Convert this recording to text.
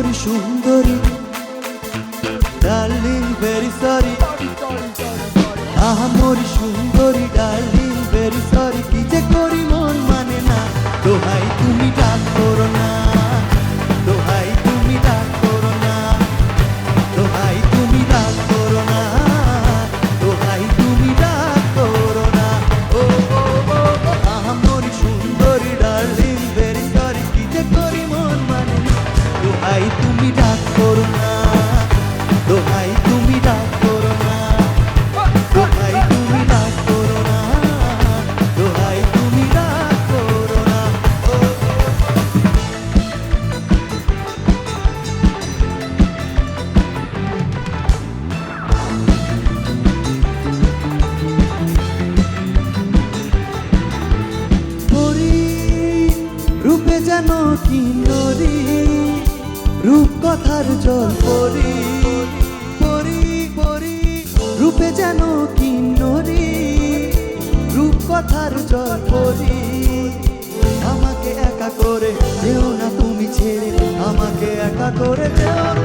আহামরি সুন্দরী darling very sorry, আহামরি সুন্দরী ডার্লিং ভেরি সরি। কি যে করি মন মানে না, দোহাই তুমি রাগ করো না, দোহাই তুমি রাগ করো না, দোহাই তুমি রাগ করো না, দোহাই তুমি রাগ করো না। ও ও ও ও আহামরি সুন্দরী ডার্লিং ভেরি সরি। কি যে করি মন মানে না, দোহাই তুমি রাগ করো না, দোহাই তুমি রাগ করো না, দোহাই তুমি রাগ করো না, দোহাই তুমি রাগ করো না। ও পরি রূপে যেন কিন্নরি, রূপ কথার জল পরি, পরি পরি রূপে যেন কিন্নরি, রূপ কথার জল পরি। আমাকে একা করে যেও না তুমি ছেড়ে, আমাকে একা করে যেও না।